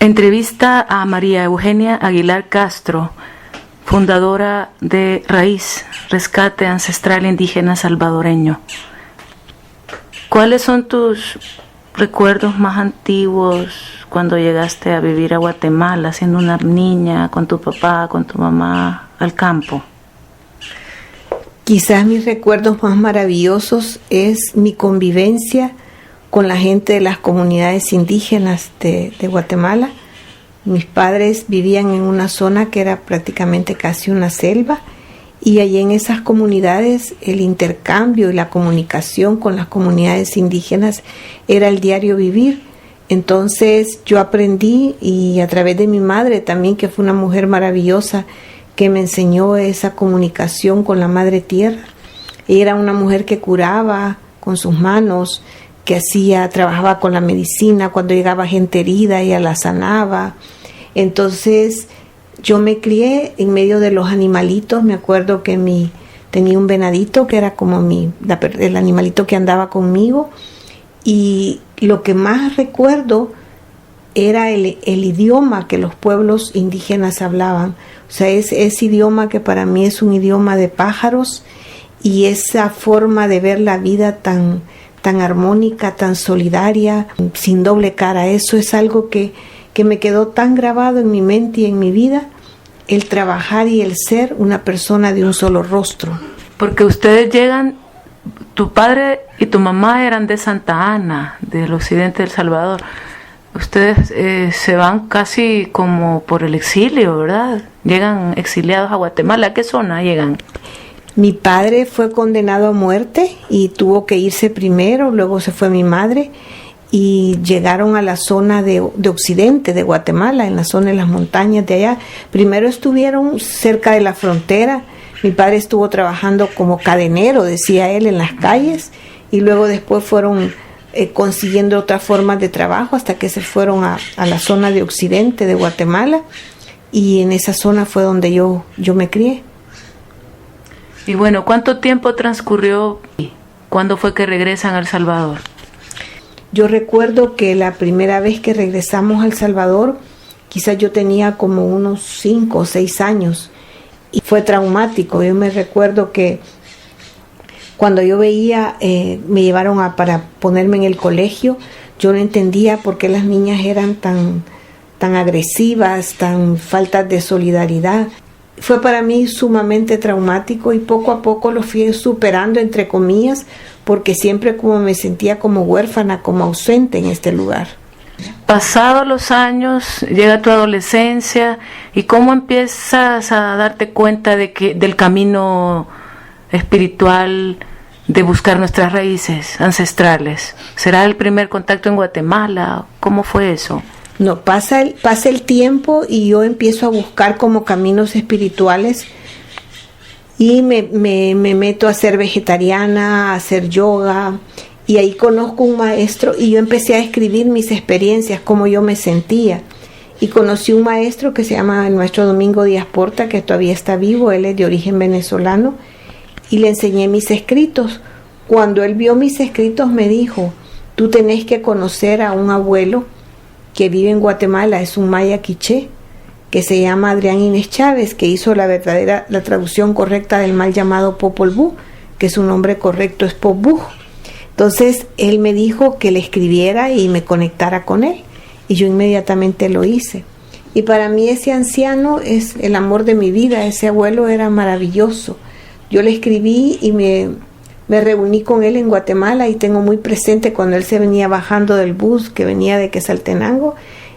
Entrevista a María Eugenia Aguilar Castro, fundadora de Raíz, Rescate Ancestral Indígena Salvadoreño. ¿Cuáles son tus recuerdos más antiguos cuando llegaste a vivir a Guatemala, siendo una niña, con tu papá, con tu mamá, al campo? Quizás mis recuerdos más maravillosos es mi convivencia con la gente de las comunidades indígenas de Guatemala. Mis padres vivían en una zona que era prácticamente casi una selva, y allí en esas comunidades el intercambio y la comunicación con las comunidades indígenas era el diario vivir. Entonces yo aprendí, y a través de mi madre también, que fue una mujer maravillosa que me enseñó esa comunicación con la madre tierra. Ella era una mujer que curaba con sus manos, que trabajaba con la medicina. Cuando llegaba gente herida, ella la sanaba. Entonces yo me crié en medio de los animalitos. Me acuerdo que tenía un venadito que era como el animalito que andaba conmigo, y lo que más recuerdo era el idioma que los pueblos indígenas hablaban. O sea, ese idioma que para mí es un idioma de pájaros, y esa forma de ver la vida tan armónica, tan solidaria, sin doble cara. Eso es algo que me quedó tan grabado en mi mente y en mi vida, el trabajar y el ser una persona de un solo rostro. Porque ustedes llegan, tu padre y tu mamá eran de Santa Ana, del occidente de El Salvador. Ustedes se van casi como por el exilio, ¿verdad? Llegan exiliados a Guatemala. ¿A qué zona llegan? Mi padre fue condenado a muerte y tuvo que irse primero, luego se fue mi madre, y llegaron a la zona de occidente de Guatemala, en la zona de las montañas de allá. Primero estuvieron cerca de la frontera. Mi padre estuvo trabajando como cadenero, decía él, en las calles, y luego después fueron consiguiendo otras formas de trabajo hasta que se fueron a la zona de occidente de Guatemala, y en esa zona fue donde yo me crié. Y bueno, ¿cuánto tiempo transcurrió? ¿Cuándo fue que regresan a El Salvador? Yo recuerdo que la primera vez que regresamos a El Salvador, quizás yo tenía como unos 5 o 6 años, y fue traumático. Yo me recuerdo que cuando yo veía, me llevaron para ponerme en el colegio, yo no entendía por qué las niñas eran tan agresivas, tan faltas de solidaridad. Fue para mí sumamente traumático, y poco a poco lo fui superando, entre comillas, porque siempre como me sentía como huérfana, como ausente en este lugar. Pasados los años, llega tu adolescencia, ¿y cómo empiezas a darte cuenta del camino espiritual de buscar nuestras raíces ancestrales? ¿Será el primer contacto en Guatemala? ¿Cómo fue eso? No, pasa el tiempo y yo empiezo a buscar como caminos espirituales, y me meto a ser vegetariana, a hacer yoga, y ahí conozco un maestro, y yo empecé a escribir mis experiencias, cómo yo me sentía, y conocí un maestro que se llama el maestro Domingo Díaz Porta, que todavía está vivo. Él es de origen venezolano, y le enseñé mis escritos. Cuando él vio mis escritos me dijo: tú tenés que conocer a un abuelo que vive en Guatemala, es un maya quiché, que se llama Adrián Inés Chávez, que hizo la traducción correcta del mal llamado Popol Vuh, que su nombre correcto es Pop Vuh. Entonces él me dijo que le escribiera y me conectara con él, y yo inmediatamente lo hice. Y para mí ese anciano es el amor de mi vida. Ese abuelo era maravilloso. Yo le escribí y me reuní con él en Guatemala, y tengo muy presente cuando él se venía bajando del bus que venía de Quetzaltenango.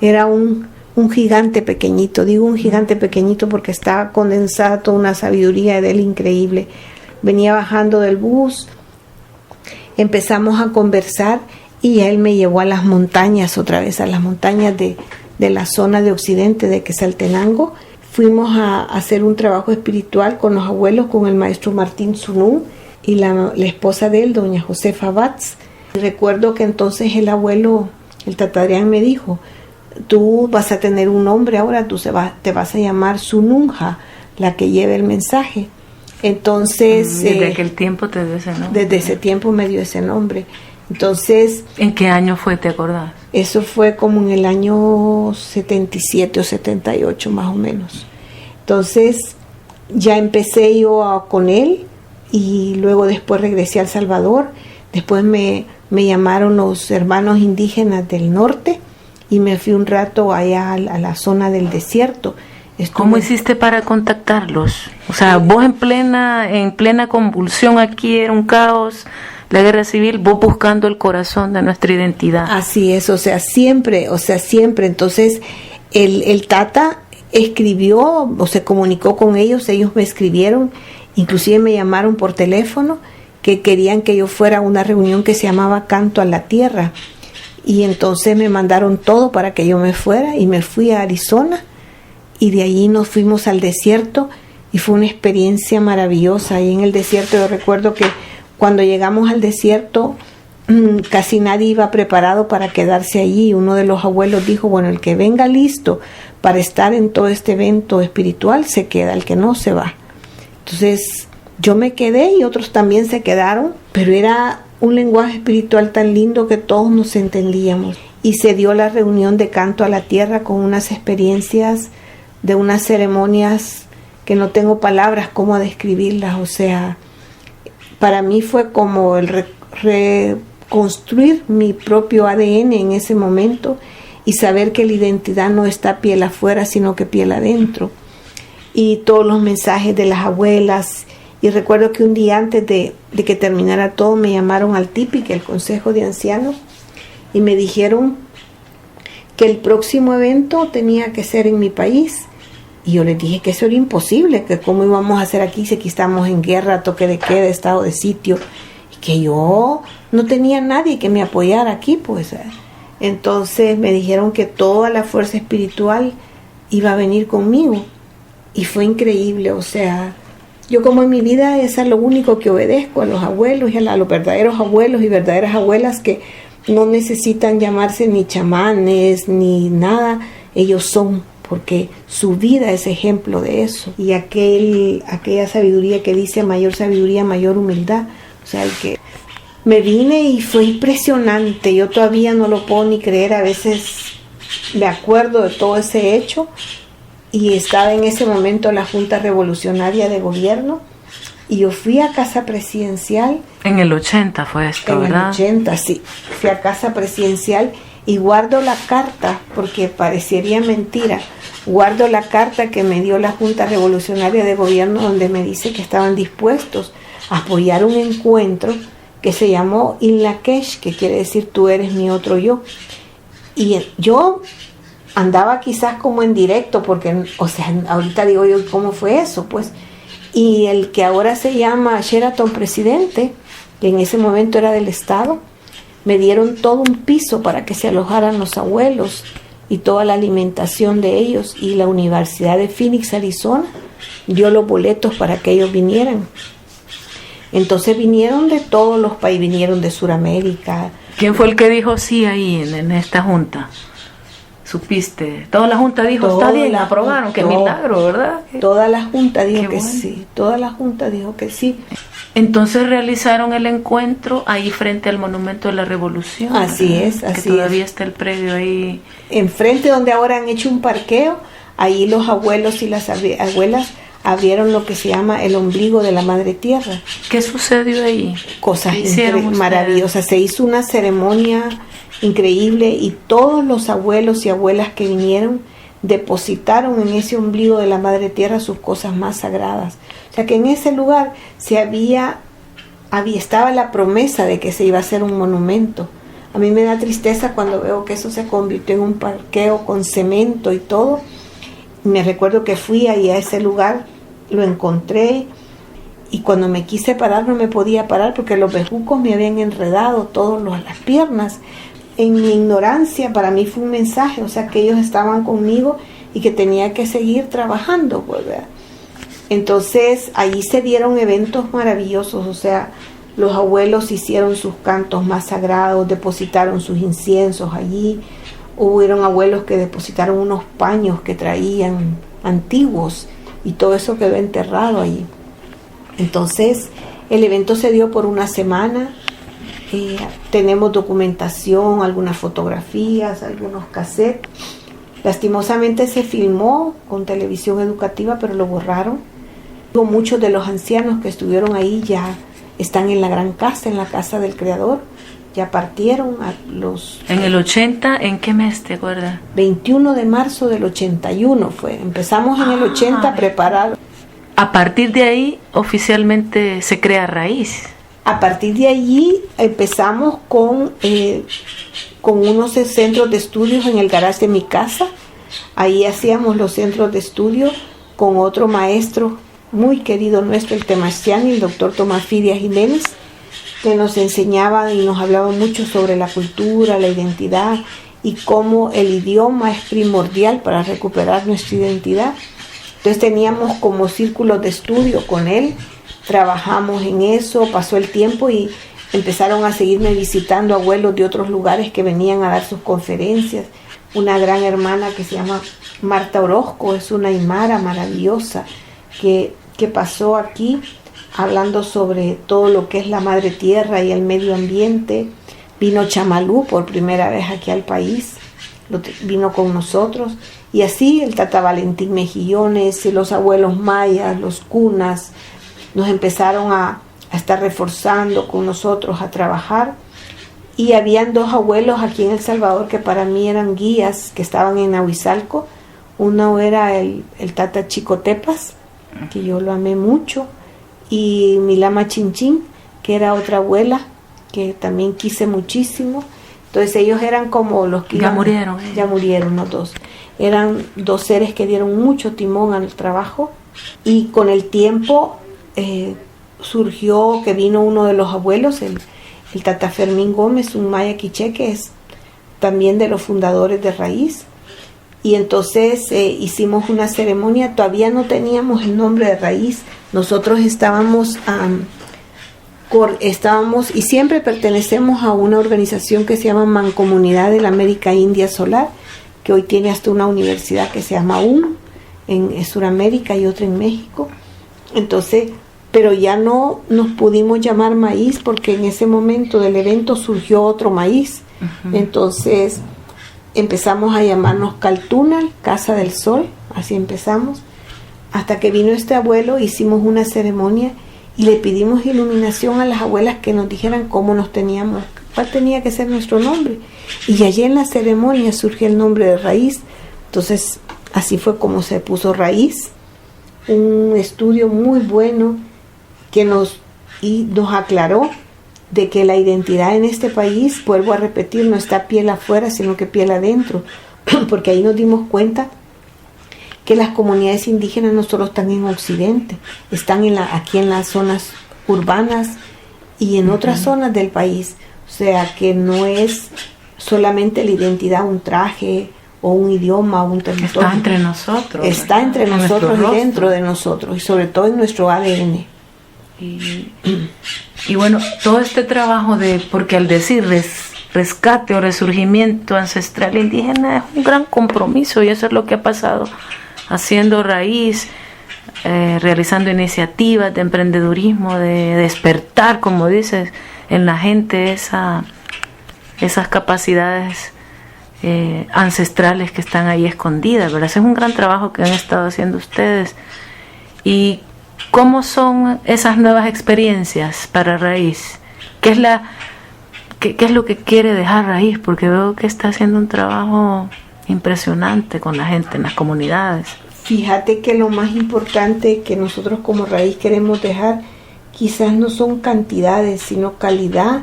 Era un gigante pequeñito. Digo un gigante pequeñito porque estaba condensada toda una sabiduría de él increíble. Venía bajando del bus, empezamos a conversar, y él me llevó a las montañas, otra vez a las montañas de la zona de occidente de Quetzaltenango. Fuimos a hacer un trabajo espiritual con los abuelos, con el maestro Martín Sunún y la esposa de él, doña Josefa Batz. Recuerdo que entonces el abuelo, el Tata Adrián, me dijo: tú vas a tener un nombre ahora, te vas a llamar Sununja, la que lleve el mensaje. Entonces... ¿Desde aquel tiempo te dio ese nombre? Desde ese tiempo me dio ese nombre. Entonces... ¿En qué año fue, te acordás? Eso fue como en el año 77 o 78 más o menos. Entonces ya empecé yo con él y luego después regresé a El Salvador. Después me llamaron los hermanos indígenas del norte y me fui un rato allá a la zona del desierto. ¿Cómo hiciste para contactarlos? O sea, vos en plena convulsión aquí, era un caos, la guerra civil, vos buscando el corazón de nuestra identidad. Así es, siempre. Entonces, el Tata escribió o se comunicó con ellos me escribieron, inclusive me llamaron por teléfono que querían que yo fuera a una reunión que se llamaba Canto a la Tierra. Y entonces me mandaron todo para que yo me fuera y me fui a Arizona. Y de allí nos fuimos al desierto y fue una experiencia maravillosa. Y en el desierto yo recuerdo que cuando llegamos al desierto casi nadie iba preparado para quedarse allí. Uno de los abuelos dijo, bueno, el que venga listo para estar en todo este evento espiritual se queda, el que no se va. Entonces yo me quedé y otros también se quedaron, pero era un lenguaje espiritual tan lindo que todos nos entendíamos. Y se dio la reunión de Canto a la Tierra con unas experiencias de unas ceremonias que no tengo palabras cómo describirlas. O sea, para mí fue como el reconstruir mi propio ADN en ese momento y saber que la identidad no está piel afuera, sino que piel adentro. Y todos los mensajes de las abuelas. Y recuerdo que un día antes de que terminara todo me llamaron al TIPIC, el Consejo de Ancianos, y me dijeron que el próximo evento tenía que ser en mi país. Y yo les dije que eso era imposible, que cómo íbamos a hacer aquí si aquí estamos en guerra, toque de queda, estado de sitio, y que yo no tenía nadie que me apoyara aquí, pues. Entonces me dijeron que toda la fuerza espiritual iba a venir conmigo, y fue increíble. O sea, yo como en mi vida es a lo único que obedezco, a los abuelos y a los verdaderos abuelos y verdaderas abuelas que no necesitan llamarse ni chamanes ni nada, ellos son, porque su vida es ejemplo de eso. Y aquella sabiduría que dice mayor sabiduría, mayor humildad. O sea, el que me vine y fue impresionante. Yo todavía no lo puedo ni creer. A veces me acuerdo de todo ese hecho. Y estaba en ese momento la Junta Revolucionaria de Gobierno. Y yo fui a Casa Presidencial. En el 80 fue esto, ¿verdad? En el 80, sí. Fui a Casa Presidencial y guardo la carta, porque parecería mentira. Guardo la carta que me dio la Junta Revolucionaria de Gobierno, donde me dice que estaban dispuestos a apoyar un encuentro que se llamó Inlakesh, que quiere decir tú eres mi otro yo. Y yo andaba quizás como en directo, porque, o sea, ahorita digo yo, ¿cómo fue eso? Pues, y el que ahora se llama Sheraton Presidente, que en ese momento era del Estado, me dieron todo un piso para que se alojaran los abuelos y toda la alimentación de ellos, y la Universidad de Phoenix, Arizona, dio los boletos para que ellos vinieran. Entonces vinieron de todos los países, vinieron de Sudamérica. ¿Quién fue el que dijo sí ahí en esta junta? ¿Supiste? Toda la junta dijo, está bien, la aprobaron, qué milagro, ¿verdad? Toda la junta dijo que bueno. sí, toda la junta dijo que sí. Entonces realizaron el encuentro ahí frente al Monumento de la Revolución. Así ¿verdad? es, así que todavía es. está el predio ahí. Enfrente donde ahora han hecho un parqueo, ahí los abuelos y las abuelas abrieron lo que se llama el ombligo de la Madre Tierra. ¿Qué sucedió ahí? Cosas Hicieron maravillosas. Se hizo una ceremonia increíble y todos los abuelos y abuelas que vinieron depositaron en ese ombligo de la Madre Tierra sus cosas más sagradas. O sea que en ese lugar estaba la promesa de que se iba a hacer un monumento. A mí me da tristeza cuando veo que eso se convirtió en un parqueo con cemento y todo. Me recuerdo que fui ahí a ese lugar, lo encontré, y cuando me quise parar no me podía parar porque los bejucos me habían enredado todas las piernas. En mi ignorancia, para mí fue un mensaje, o sea que ellos estaban conmigo y que tenía que seguir trabajando, pues, ¿verdad? Entonces allí se dieron eventos maravillosos, o sea, los abuelos hicieron sus cantos más sagrados, depositaron sus inciensos allí. Hubieron abuelos que depositaron unos paños que traían antiguos y todo eso quedó enterrado allí. Entonces el evento se dio por una semana Tenemos documentación, algunas fotografías, algunos cassettes. Lastimosamente se filmó con televisión educativa, pero lo borraron. Muchos de los ancianos que estuvieron ahí ya están en la gran casa, en la casa del Creador. Ya partieron a los... ¿En el 80? ¿En qué mes te acuerdas? 21 de marzo del 81 fue. Empezamos en el 80 a preparar. A partir de ahí oficialmente se crea Raíz. A partir de allí empezamos con unos centros de estudios en el garage de mi casa. Ahí hacíamos los centros de estudio con otro maestro muy querido nuestro, el Temastiani, el doctor Tomás Fidia Jiménez, que nos enseñaba y nos hablaba mucho sobre la cultura, la identidad y cómo el idioma es primordial para recuperar nuestra identidad. Entonces teníamos como círculos de estudio con él, trabajamos en eso, pasó el tiempo y empezaron a seguirme visitando abuelos de otros lugares que venían a dar sus conferencias. Una gran hermana que se llama Marta Orozco, es una aymara maravillosa que pasó aquí hablando sobre todo lo que es la madre tierra y el medio ambiente. Vino Chamalú por primera vez aquí al país, vino con nosotros, y así el Tata Valentín Mejillones, los abuelos mayas, los cunas, nos empezaron a estar reforzando con nosotros, a trabajar. Y habían dos abuelos aquí en El Salvador que para mí eran guías, que estaban en Nahuizalco. Uno era el Tata Chicotepas, que yo lo amé mucho, y mi Lama Chinchín, que era otra abuela que también quise muchísimo. Entonces ellos eran como los que ya murieron. Ya murieron los dos. Eran dos seres que dieron mucho timón al trabajo, y con el tiempo surgió que vino uno de los abuelos, el Tata Fermín Gómez, un maya quiché, que es también de los fundadores de Raíz. Y entonces hicimos una ceremonia. Todavía no teníamos el nombre de Raíz. Nosotros estábamos y siempre pertenecemos a una organización que se llama Mancomunidad de la América India Solar, que hoy tiene hasta una universidad que se llama UM en Sudamérica y otra en México. Entonces, pero ya no nos pudimos llamar Maíz porque en ese momento del evento surgió otro Maíz. Uh-huh. Entonces empezamos a llamarnos Caltunal, Casa del Sol, así empezamos, hasta que vino este abuelo. Hicimos una ceremonia y le pedimos iluminación a las abuelas que nos dijeran cómo nos teníamos, cuál tenía que ser nuestro nombre, y allí en la ceremonia surgió el nombre de Raíz. Entonces así fue como se puso Raíz, un estudio muy bueno que nos aclaró de que la identidad en este país, vuelvo a repetir, no está piel afuera, sino que piel adentro, porque ahí nos dimos cuenta que las comunidades indígenas no solo están en Occidente, están aquí en las zonas urbanas y en otras zonas del país. O sea, que no es solamente la identidad un traje o un idioma o un territorio. Está entre nosotros. Está entre nosotros y dentro de nosotros, y sobre todo en nuestro ADN. Y bueno, todo este trabajo porque al decir rescate o resurgimiento ancestral indígena es un gran compromiso, y eso es lo que ha pasado haciendo Raíz, realizando iniciativas de emprendedurismo, de despertar, como dices, en la gente esas capacidades ancestrales que están ahí escondidas, ¿verdad? Ese es un gran trabajo que han estado haciendo ustedes. ¿Y cómo son esas nuevas experiencias para Raíz? ¿Qué es lo que quiere dejar Raíz? Porque veo que está haciendo un trabajo impresionante con la gente en las comunidades. Fíjate que lo más importante que nosotros como Raíz queremos dejar quizás no son cantidades, sino calidad,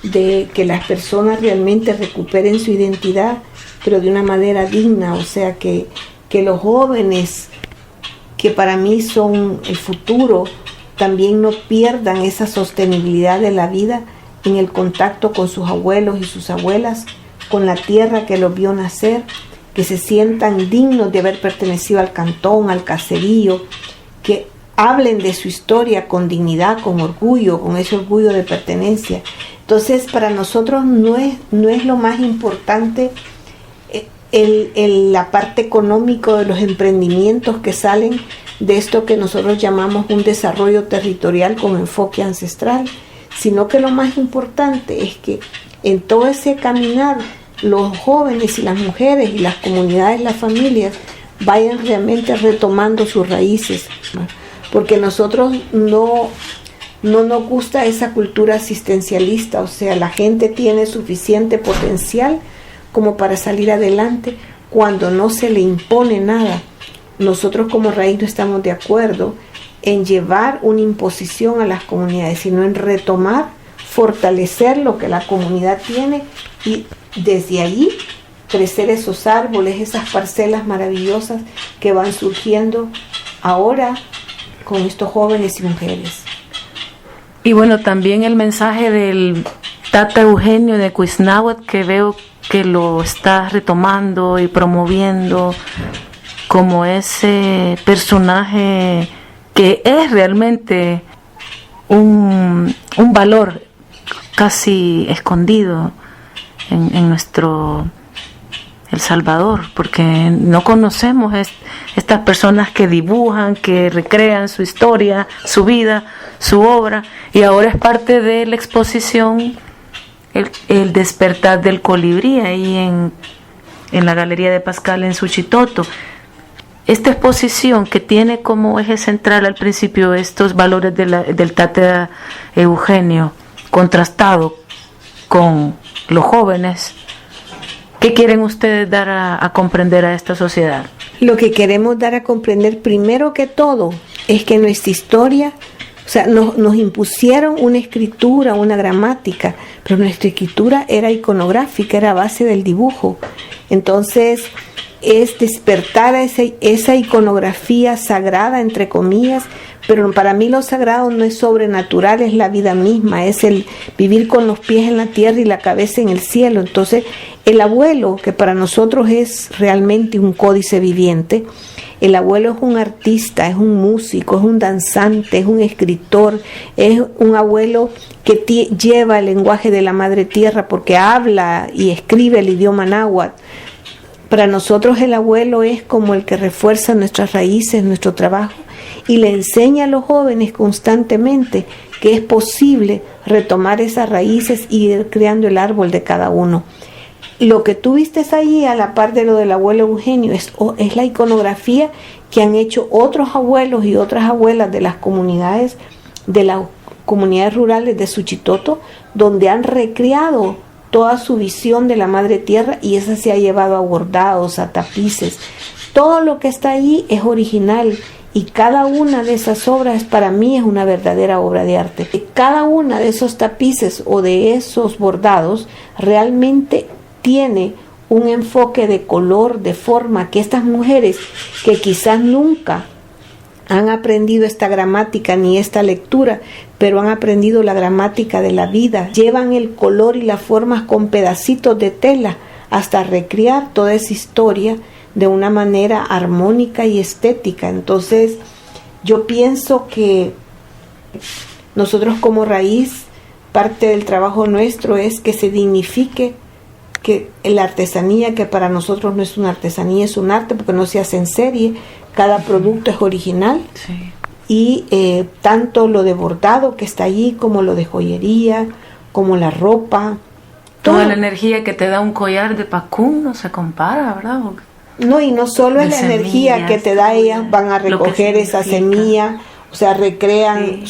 de que las personas realmente recuperen su identidad, pero de una manera digna. O sea, que los jóvenes, que para mí son el futuro, también no pierdan esa sostenibilidad de la vida en el contacto con sus abuelos y sus abuelas, con la tierra que los vio nacer, que se sientan dignos de haber pertenecido al cantón, al caserío, que hablen de su historia con dignidad, con orgullo, con ese orgullo de pertenencia. Entonces, para nosotros no es lo más importante la parte económica de los emprendimientos que salen de esto que nosotros llamamos un desarrollo territorial con enfoque ancestral, sino que lo más importante es que en todo ese caminar los jóvenes y las mujeres y las comunidades, las familias, vayan realmente retomando sus raíces, porque nosotros no nos gusta esa cultura asistencialista, o sea, la gente tiene suficiente potencial como para salir adelante cuando no se le impone nada. Nosotros como raíz no estamos de acuerdo en llevar una imposición a las comunidades, sino en retomar, fortalecer lo que la comunidad tiene y desde ahí crecer esos árboles, esas parcelas maravillosas que van surgiendo ahora con estos jóvenes y mujeres. Y bueno, también el mensaje del Tata Eugenio de Cuixnáhuatl, que veo que lo está retomando y promoviendo como ese personaje que es realmente un valor casi escondido en nuestro El Salvador, porque no conocemos estas personas que dibujan, que recrean su historia, su vida, su obra, y ahora es parte de la exposición El despertar del colibrí ahí en la Galería de Pascal en Suchitoto. Esta exposición que tiene como eje central al principio estos valores del Tata Eugenio, contrastado con los jóvenes, ¿qué quieren ustedes dar a comprender a esta sociedad? Lo que queremos dar a comprender primero que todo es que nuestra historia, o sea, nos impusieron una escritura, una gramática, pero nuestra escritura era iconográfica, era a base del dibujo. Entonces, es despertar a esa iconografía sagrada, entre comillas, pero para mí lo sagrado no es sobrenatural, es la vida misma, es el vivir con los pies en la tierra y la cabeza en el cielo. Entonces, el abuelo, que para nosotros es realmente un códice viviente, el abuelo es un artista, es un músico, es un danzante, es un escritor, es un abuelo que lleva el lenguaje de la madre tierra porque habla y escribe el idioma náhuatl. Para nosotros el abuelo es como el que refuerza nuestras raíces, nuestro trabajo, y le enseña a los jóvenes constantemente que es posible retomar esas raíces y ir creando el árbol de cada uno. Lo que tú viste ahí a la par de lo del abuelo Eugenio es la iconografía que han hecho otros abuelos y otras abuelas de las comunidades rurales de Suchitoto, donde han recreado toda su visión de la madre tierra y esa se ha llevado a bordados, a tapices. Todo lo que está ahí es original y cada una de esas obras para mí es una verdadera obra de arte. Cada una de esos tapices o de esos bordados realmente tiene un enfoque de color, de forma, que estas mujeres que quizás nunca han aprendido esta gramática ni esta lectura, pero han aprendido la gramática de la vida, llevan el color y las formas con pedacitos de tela hasta recrear toda esa historia de una manera armónica y estética. Entonces yo pienso que nosotros como raíz, parte del trabajo nuestro es que se dignifique que la artesanía, que para nosotros no es una artesanía, es un arte porque no se hace en serie, cada producto es original. Sí. Y tanto lo de bordado que está allí, como lo de joyería, como la ropa. Toda la energía que te da un collar de pacún no se compara, ¿verdad? No, y no solo es la energía que te da, ellas van a recoger esa semilla, o sea, recrean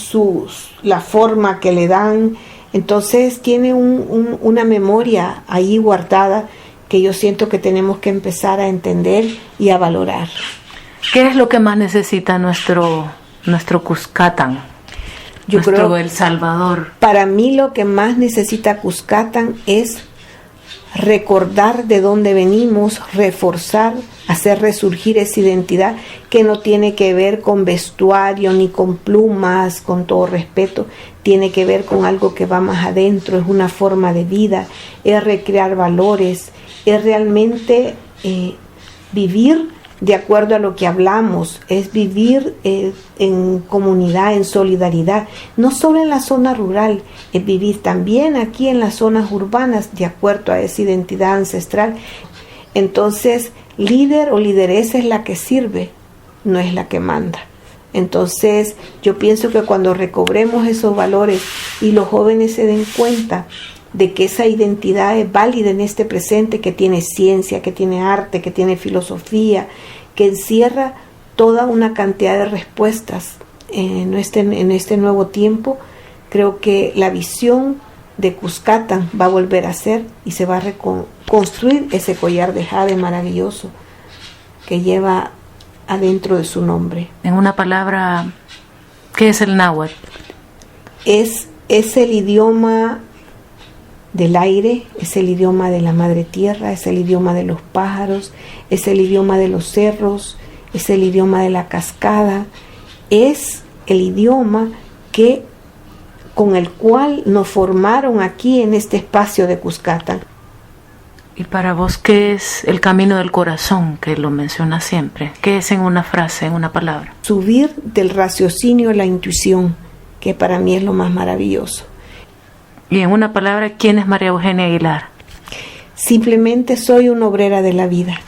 la forma que le dan. Entonces tiene una memoria ahí guardada que yo siento que tenemos que empezar a entender y a valorar. ¿Qué es lo que más necesita nuestro Cuscatán? Yo creo El Salvador. Para mí lo que más necesita Cuscatán es recordar de dónde venimos, reforzar, hacer resurgir esa identidad que no tiene que ver con vestuario ni con plumas, con todo respeto, tiene que ver con algo que va más adentro, es una forma de vida, es recrear valores, es realmente vivir de acuerdo a lo que hablamos, es vivir en comunidad, en solidaridad, no solo en la zona rural, es vivir también aquí en las zonas urbanas de acuerdo a esa identidad ancestral. Entonces, líder o lideresa es la que sirve, no es la que manda. Entonces, yo pienso que cuando recobremos esos valores y los jóvenes se den cuenta de que esa identidad es válida en este presente, que tiene ciencia, que tiene arte, que tiene filosofía, que encierra toda una cantidad de respuestas en este nuevo tiempo. Creo que la visión de Cuscatán va a volver a ser y se va a reconstruir ese collar de jade maravilloso que lleva adentro de su nombre. En una palabra, ¿qué es el náhuatl? Es el idioma del aire, es el idioma de la madre tierra, es el idioma de los pájaros, es el idioma de los cerros, es el idioma de la cascada, es el idioma con el cual nos formaron aquí en este espacio de Cuscatán. Y para vos, ¿qué es el camino del corazón, que lo mencionas siempre? ¿Qué es en una frase, en una palabra? Subir del raciocinio a la intuición, que para mí es lo más maravilloso. Y en una palabra, ¿quién es María Eugenia Aguilar? Simplemente soy una obrera de la vida.